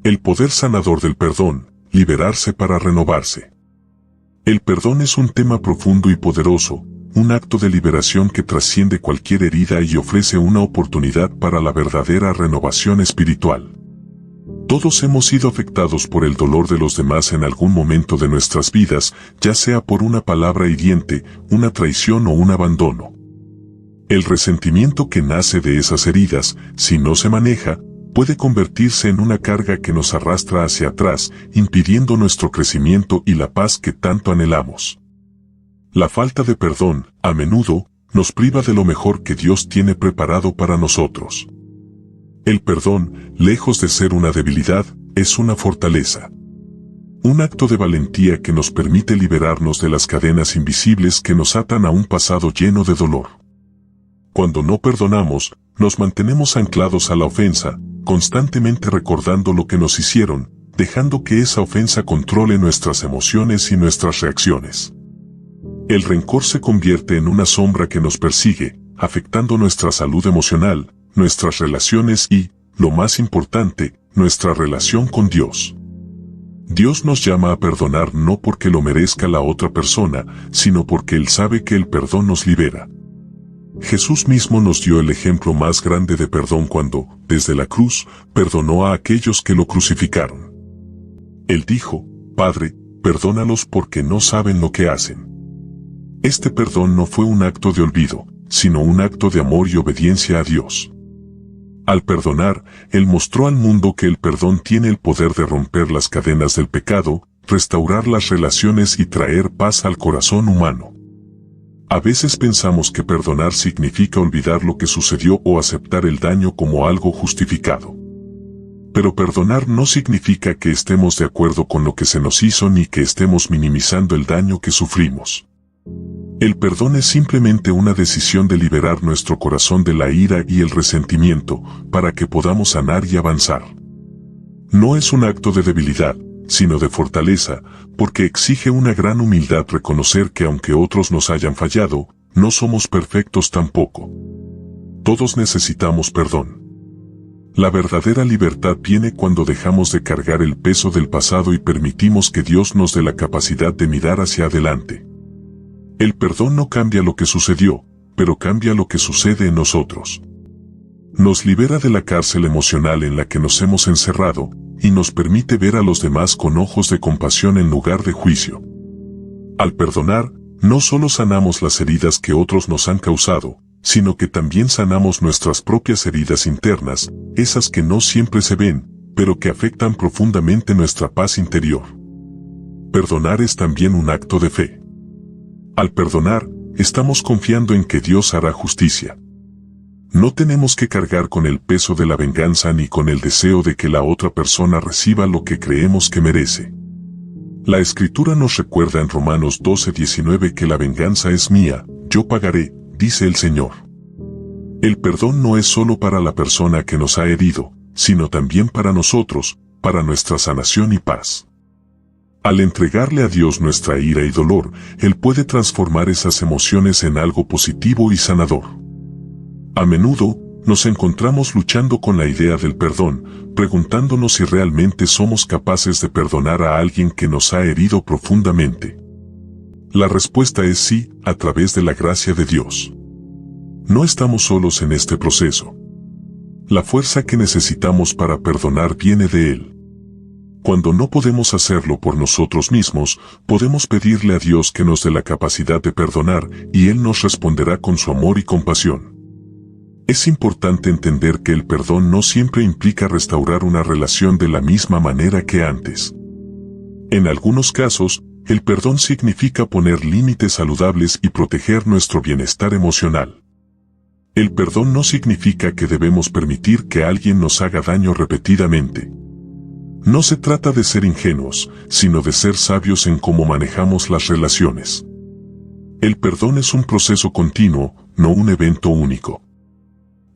El poder sanador del perdón, liberarse para renovarse. El perdón es un tema profundo y poderoso, un acto de liberación que trasciende cualquier herida y ofrece una oportunidad para la verdadera renovación espiritual. Todos hemos sido afectados por el dolor de los demás en algún momento de nuestras vidas, ya sea por una palabra hiriente, una traición o un abandono. El resentimiento que nace de esas heridas, si no se maneja, puede convertirse en una carga que nos arrastra hacia atrás, impidiendo nuestro crecimiento y la paz que tanto anhelamos. La falta de perdón, a menudo, nos priva de lo mejor que Dios tiene preparado para nosotros. El perdón, lejos de ser una debilidad, es una fortaleza. Un acto de valentía que nos permite liberarnos de las cadenas invisibles que nos atan a un pasado lleno de dolor. Cuando no perdonamos, nos mantenemos anclados a la ofensa, constantemente recordando lo que nos hicieron, dejando que esa ofensa controle nuestras emociones y nuestras reacciones. El rencor se convierte en una sombra que nos persigue, afectando nuestra salud emocional, nuestras relaciones y, lo más importante, nuestra relación con Dios. Dios nos llama a perdonar no porque lo merezca la otra persona, sino porque Él sabe que el perdón nos libera. Jesús mismo nos dio el ejemplo más grande de perdón cuando, desde la cruz, perdonó a aquellos que lo crucificaron. Él dijo, Padre, perdónalos porque no saben lo que hacen. Este perdón no fue un acto de olvido, sino un acto de amor y obediencia a Dios. Al perdonar, Él mostró al mundo que el perdón tiene el poder de romper las cadenas del pecado, restaurar las relaciones y traer paz al corazón humano. A veces pensamos que perdonar significa olvidar lo que sucedió o aceptar el daño como algo justificado. Pero perdonar no significa que estemos de acuerdo con lo que se nos hizo ni que estemos minimizando el daño que sufrimos. El perdón es simplemente una decisión de liberar nuestro corazón de la ira y el resentimiento, para que podamos sanar y avanzar. No es un acto de debilidad, sino de fortaleza, porque exige una gran humildad reconocer que aunque otros nos hayan fallado, no somos perfectos tampoco. Todos necesitamos perdón. La verdadera libertad viene cuando dejamos de cargar el peso del pasado y permitimos que Dios nos dé la capacidad de mirar hacia adelante. El perdón no cambia lo que sucedió, pero cambia lo que sucede en nosotros. Nos libera de la cárcel emocional en la que nos hemos encerrado, y nos permite ver a los demás con ojos de compasión en lugar de juicio. Al perdonar, no solo sanamos las heridas que otros nos han causado, sino que también sanamos nuestras propias heridas internas, esas que no siempre se ven, pero que afectan profundamente nuestra paz interior. Perdonar es también un acto de fe. Al perdonar, estamos confiando en que Dios hará justicia. No tenemos que cargar con el peso de la venganza ni con el deseo de que la otra persona reciba lo que creemos que merece. La Escritura nos recuerda en Romanos 12:19 que la venganza es mía, yo pagaré, dice el Señor. El perdón no es solo para la persona que nos ha herido, sino también para nosotros, para nuestra sanación y paz. Al entregarle a Dios nuestra ira y dolor, Él puede transformar esas emociones en algo positivo y sanador. A menudo, nos encontramos luchando con la idea del perdón, preguntándonos si realmente somos capaces de perdonar a alguien que nos ha herido profundamente. La respuesta es sí, a través de la gracia de Dios. No estamos solos en este proceso. La fuerza que necesitamos para perdonar viene de Él. Cuando no podemos hacerlo por nosotros mismos, podemos pedirle a Dios que nos dé la capacidad de perdonar y Él nos responderá con su amor y compasión. Es importante entender que el perdón no siempre implica restaurar una relación de la misma manera que antes. En algunos casos, el perdón significa poner límites saludables y proteger nuestro bienestar emocional. El perdón no significa que debemos permitir que alguien nos haga daño repetidamente. No se trata de ser ingenuos, sino de ser sabios en cómo manejamos las relaciones. El perdón es un proceso continuo, no un evento único.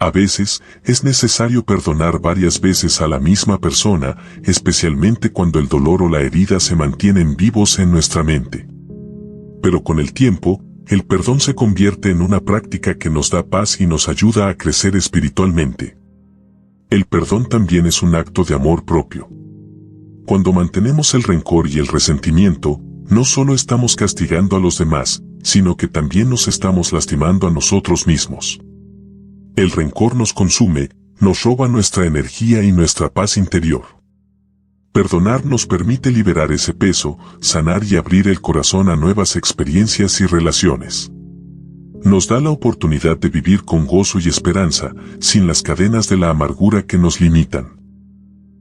A veces, es necesario perdonar varias veces a la misma persona, especialmente cuando el dolor o la herida se mantienen vivos en nuestra mente. Pero con el tiempo, el perdón se convierte en una práctica que nos da paz y nos ayuda a crecer espiritualmente. El perdón también es un acto de amor propio. Cuando mantenemos el rencor y el resentimiento, no solo estamos castigando a los demás, sino que también nos estamos lastimando a nosotros mismos. El rencor nos consume, nos roba nuestra energía y nuestra paz interior. Perdonar nos permite liberar ese peso, sanar y abrir el corazón a nuevas experiencias y relaciones. Nos da la oportunidad de vivir con gozo y esperanza, sin las cadenas de la amargura que nos limitan.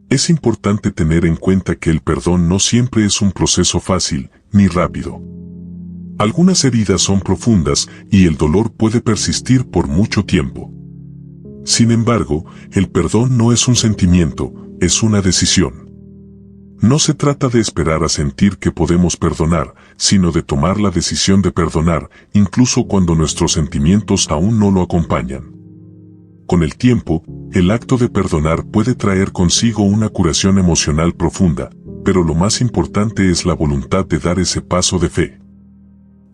Es importante tener en cuenta que el perdón no siempre es un proceso fácil, ni rápido. Algunas heridas son profundas y el dolor puede persistir por mucho tiempo. Sin embargo, el perdón no es un sentimiento, es una decisión. No se trata de esperar a sentir que podemos perdonar, sino de tomar la decisión de perdonar, incluso cuando nuestros sentimientos aún no lo acompañan. Con el tiempo, el acto de perdonar puede traer consigo una curación emocional profunda, pero lo más importante es la voluntad de dar ese paso de fe.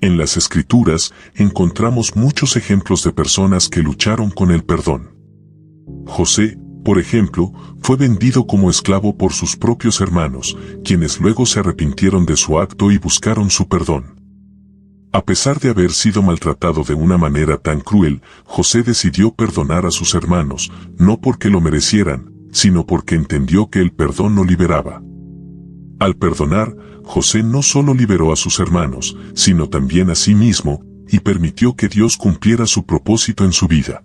En las Escrituras, encontramos muchos ejemplos de personas que lucharon con el perdón. José, por ejemplo, fue vendido como esclavo por sus propios hermanos, quienes luego se arrepintieron de su acto y buscaron su perdón. A pesar de haber sido maltratado de una manera tan cruel, José decidió perdonar a sus hermanos, no porque lo merecieran, sino porque entendió que el perdón lo liberaba. Al perdonar, José no solo liberó a sus hermanos, sino también a sí mismo, y permitió que Dios cumpliera su propósito en su vida.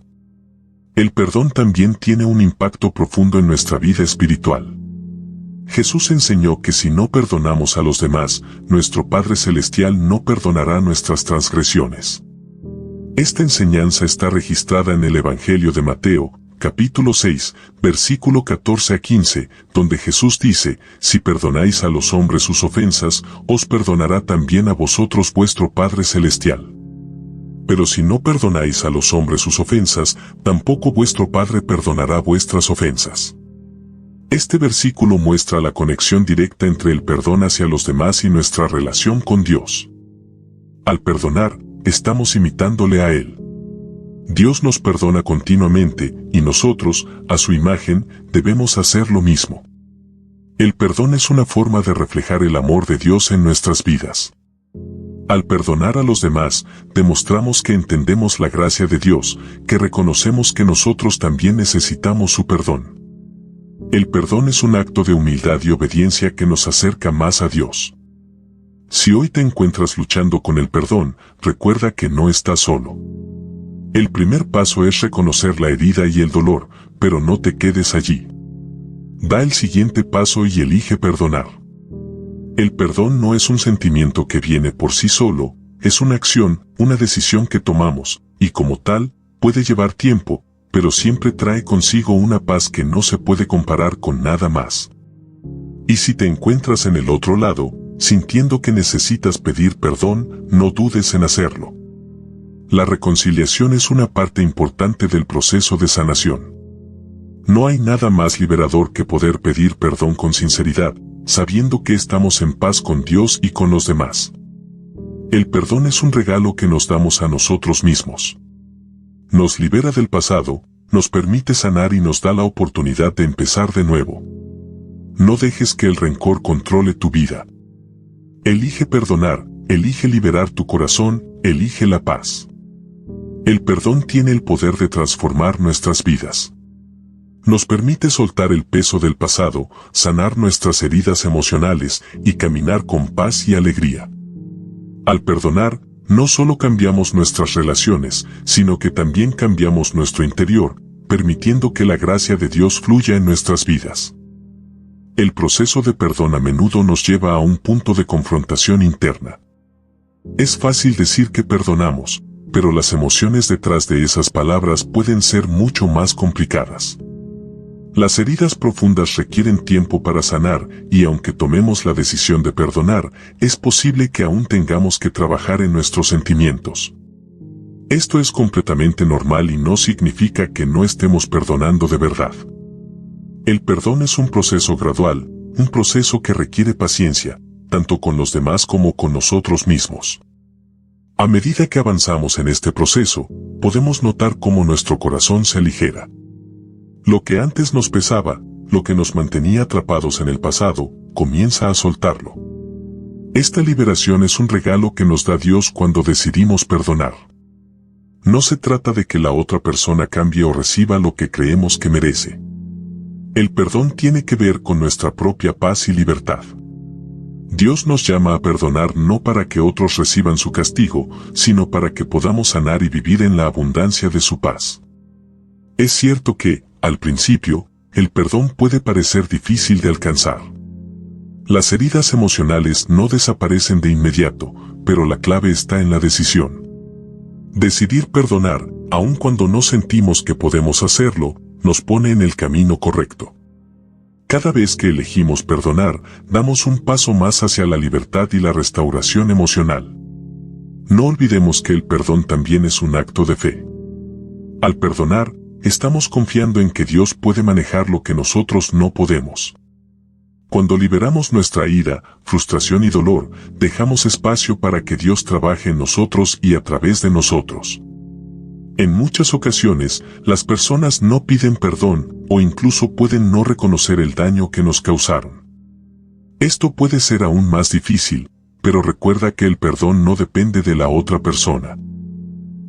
El perdón también tiene un impacto profundo en nuestra vida espiritual. Jesús enseñó que si no perdonamos a los demás, nuestro Padre Celestial no perdonará nuestras transgresiones. Esta enseñanza está registrada en el Evangelio de Mateo, capítulo 6, versículo 14 a 15, donde Jesús dice: si perdonáis a los hombres sus ofensas, os perdonará también a vosotros vuestro Padre Celestial. Pero si no perdonáis a los hombres sus ofensas, tampoco vuestro Padre perdonará vuestras ofensas. Este versículo muestra la conexión directa entre el perdón hacia los demás y nuestra relación con Dios. Al perdonar, estamos imitándole a Él. Dios nos perdona continuamente, y nosotros, a su imagen, debemos hacer lo mismo. El perdón es una forma de reflejar el amor de Dios en nuestras vidas. Al perdonar a los demás, demostramos que entendemos la gracia de Dios, que reconocemos que nosotros también necesitamos su perdón. El perdón es un acto de humildad y obediencia que nos acerca más a Dios. Si hoy te encuentras luchando con el perdón, recuerda que no estás solo. El primer paso es reconocer la herida y el dolor, pero no te quedes allí. Da el siguiente paso y elige perdonar. El perdón no es un sentimiento que viene por sí solo, es una acción, una decisión que tomamos, y como tal, puede llevar tiempo, pero siempre trae consigo una paz que no se puede comparar con nada más. Y si te encuentras en el otro lado, sintiendo que necesitas pedir perdón, no dudes en hacerlo. La reconciliación es una parte importante del proceso de sanación. No hay nada más liberador que poder pedir perdón con sinceridad, sabiendo que estamos en paz con Dios y con los demás. El perdón es un regalo que nos damos a nosotros mismos. Nos libera del pasado, nos permite sanar y nos da la oportunidad de empezar de nuevo. No dejes que el rencor controle tu vida. Elige perdonar, elige liberar tu corazón, elige la paz. El perdón tiene el poder de transformar nuestras vidas. Nos permite soltar el peso del pasado, sanar nuestras heridas emocionales y caminar con paz y alegría. Al perdonar, no solo cambiamos nuestras relaciones, sino que también cambiamos nuestro interior, permitiendo que la gracia de Dios fluya en nuestras vidas. El proceso de perdón a menudo nos lleva a un punto de confrontación interna. Es fácil decir que perdonamos, pero las emociones detrás de esas palabras pueden ser mucho más complicadas. Las heridas profundas requieren tiempo para sanar, y aunque tomemos la decisión de perdonar, es posible que aún tengamos que trabajar en nuestros sentimientos. Esto es completamente normal y no significa que no estemos perdonando de verdad. El perdón es un proceso gradual, un proceso que requiere paciencia, tanto con los demás como con nosotros mismos. A medida que avanzamos en este proceso, podemos notar cómo nuestro corazón se aligera. Lo que antes nos pesaba, lo que nos mantenía atrapados en el pasado, comienza a soltarlo. Esta liberación es un regalo que nos da Dios cuando decidimos perdonar. No se trata de que la otra persona cambie o reciba lo que creemos que merece. El perdón tiene que ver con nuestra propia paz y libertad. Dios nos llama a perdonar no para que otros reciban su castigo, sino para que podamos sanar y vivir en la abundancia de su paz. Es cierto que, al principio, el perdón puede parecer difícil de alcanzar. Las heridas emocionales no desaparecen de inmediato, pero la clave está en la decisión. Decidir perdonar, aun cuando no sentimos que podemos hacerlo, nos pone en el camino correcto. Cada vez que elegimos perdonar, damos un paso más hacia la libertad y la restauración emocional. No olvidemos que el perdón también es un acto de fe. Al perdonar, estamos confiando en que Dios puede manejar lo que nosotros no podemos. Cuando liberamos nuestra ira, frustración y dolor, dejamos espacio para que Dios trabaje en nosotros y a través de nosotros. En muchas ocasiones, las personas no piden perdón o incluso pueden no reconocer el daño que nos causaron. Esto puede ser aún más difícil, pero recuerda que el perdón no depende de la otra persona.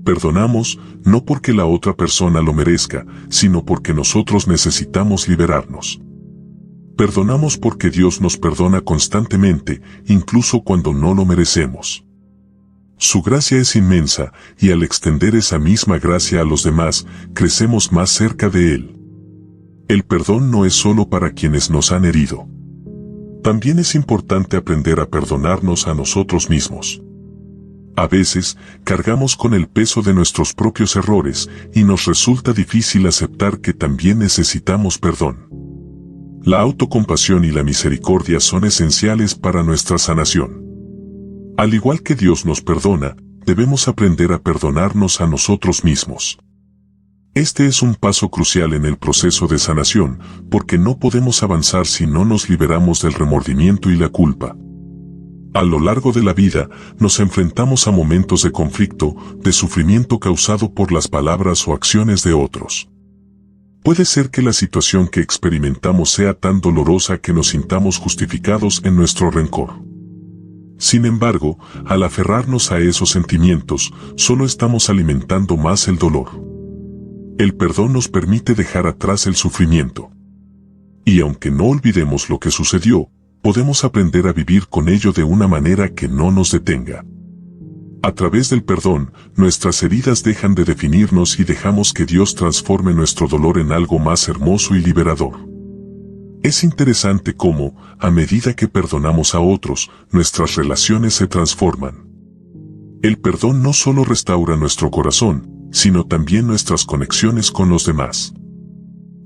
Perdonamos no porque la otra persona lo merezca, sino porque nosotros necesitamos liberarnos. Perdonamos porque Dios nos perdona constantemente, incluso cuando no lo merecemos. Su gracia es inmensa, y al extender esa misma gracia a los demás, crecemos más cerca de Él. El perdón no es solo para quienes nos han herido. También es importante aprender a perdonarnos a nosotros mismos. A veces, cargamos con el peso de nuestros propios errores, y nos resulta difícil aceptar que también necesitamos perdón. La autocompasión y la misericordia son esenciales para nuestra sanación. Al igual que Dios nos perdona, debemos aprender a perdonarnos a nosotros mismos. Este es un paso crucial en el proceso de sanación, porque no podemos avanzar si no nos liberamos del remordimiento y la culpa. A lo largo de la vida, nos enfrentamos a momentos de conflicto, de sufrimiento causado por las palabras o acciones de otros. Puede ser que la situación que experimentamos sea tan dolorosa que nos sintamos justificados en nuestro rencor. Sin embargo, al aferrarnos a esos sentimientos, solo estamos alimentando más el dolor. El perdón nos permite dejar atrás el sufrimiento. Y aunque no olvidemos lo que sucedió, podemos aprender a vivir con ello de una manera que no nos detenga. A través del perdón, nuestras heridas dejan de definirnos y dejamos que Dios transforme nuestro dolor en algo más hermoso y liberador. Es interesante cómo, a medida que perdonamos a otros, nuestras relaciones se transforman. El perdón no solo restaura nuestro corazón, sino también nuestras conexiones con los demás.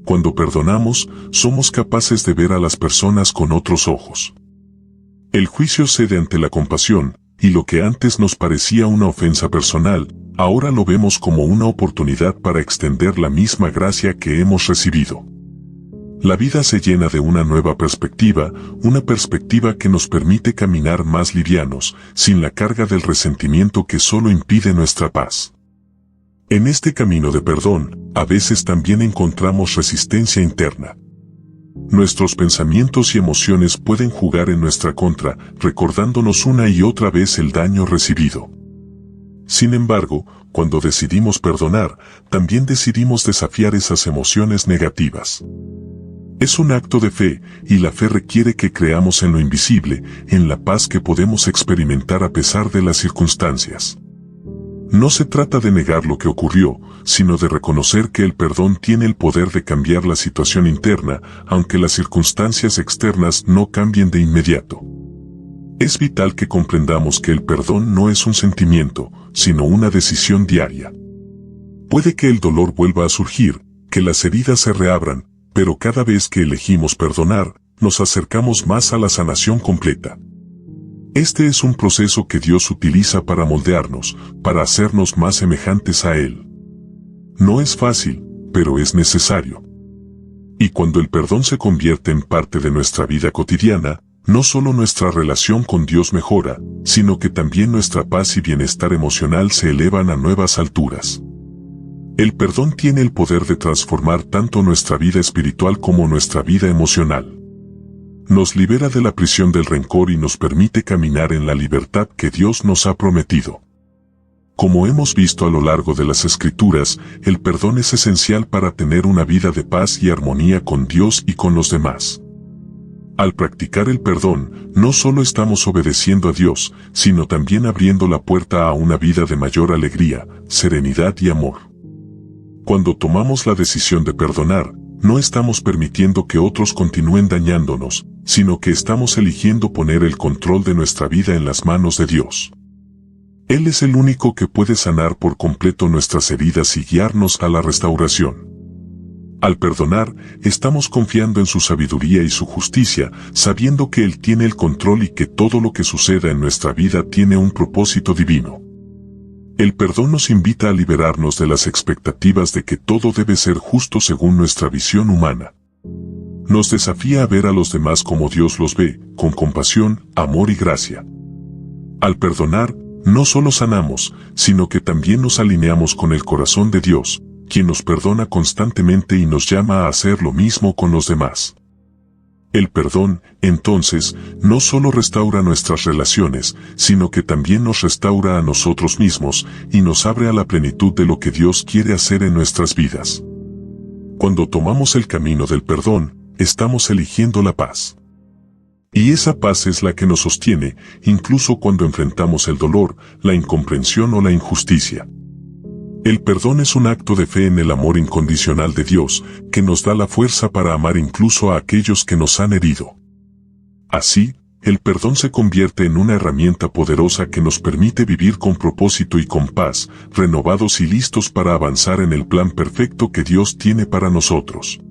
Cuando perdonamos, somos capaces de ver a las personas con otros ojos. El juicio cede ante la compasión, y lo que antes nos parecía una ofensa personal, ahora lo vemos como una oportunidad para extender la misma gracia que hemos recibido. La vida se llena de una nueva perspectiva, una perspectiva que nos permite caminar más livianos, sin la carga del resentimiento que solo impide nuestra paz. En este camino de perdón, a veces también encontramos resistencia interna. Nuestros pensamientos y emociones pueden jugar en nuestra contra, recordándonos una y otra vez el daño recibido. Sin embargo, cuando decidimos perdonar, también decidimos desafiar esas emociones negativas. Es un acto de fe, y la fe requiere que creamos en lo invisible, en la paz que podemos experimentar a pesar de las circunstancias. No se trata de negar lo que ocurrió, sino de reconocer que el perdón tiene el poder de cambiar la situación interna, aunque las circunstancias externas no cambien de inmediato. Es vital que comprendamos que el perdón no es un sentimiento, sino una decisión diaria. Puede que el dolor vuelva a surgir, que las heridas se reabran, pero cada vez que elegimos perdonar, nos acercamos más a la sanación completa. Este es un proceso que Dios utiliza para moldearnos, para hacernos más semejantes a Él. No es fácil, pero es necesario. Y cuando el perdón se convierte en parte de nuestra vida cotidiana, no solo nuestra relación con Dios mejora, sino que también nuestra paz y bienestar emocional se elevan a nuevas alturas. El perdón tiene el poder de transformar tanto nuestra vida espiritual como nuestra vida emocional. Nos libera de la prisión del rencor y nos permite caminar en la libertad que Dios nos ha prometido. Como hemos visto a lo largo de las Escrituras, el perdón es esencial para tener una vida de paz y armonía con Dios y con los demás. Al practicar el perdón, no solo estamos obedeciendo a Dios, sino también abriendo la puerta a una vida de mayor alegría, serenidad y amor. Cuando tomamos la decisión de perdonar, no estamos permitiendo que otros continúen dañándonos, sino que estamos eligiendo poner el control de nuestra vida en las manos de Dios. Él es el único que puede sanar por completo nuestras heridas y guiarnos a la restauración. Al perdonar, estamos confiando en su sabiduría y su justicia, sabiendo que Él tiene el control y que todo lo que suceda en nuestra vida tiene un propósito divino. El perdón nos invita a liberarnos de las expectativas de que todo debe ser justo según nuestra visión humana. Nos desafía a ver a los demás como Dios los ve, con compasión, amor y gracia. Al perdonar, no solo sanamos, sino que también nos alineamos con el corazón de Dios, quien nos perdona constantemente y nos llama a hacer lo mismo con los demás. El perdón, entonces, no solo restaura nuestras relaciones, sino que también nos restaura a nosotros mismos y nos abre a la plenitud de lo que Dios quiere hacer en nuestras vidas. Cuando tomamos el camino del perdón, estamos eligiendo la paz. Y esa paz es la que nos sostiene, incluso cuando enfrentamos el dolor, la incomprensión o la injusticia. El perdón es un acto de fe en el amor incondicional de Dios, que nos da la fuerza para amar incluso a aquellos que nos han herido. Así, el perdón se convierte en una herramienta poderosa que nos permite vivir con propósito y con paz, renovados y listos para avanzar en el plan perfecto que Dios tiene para nosotros.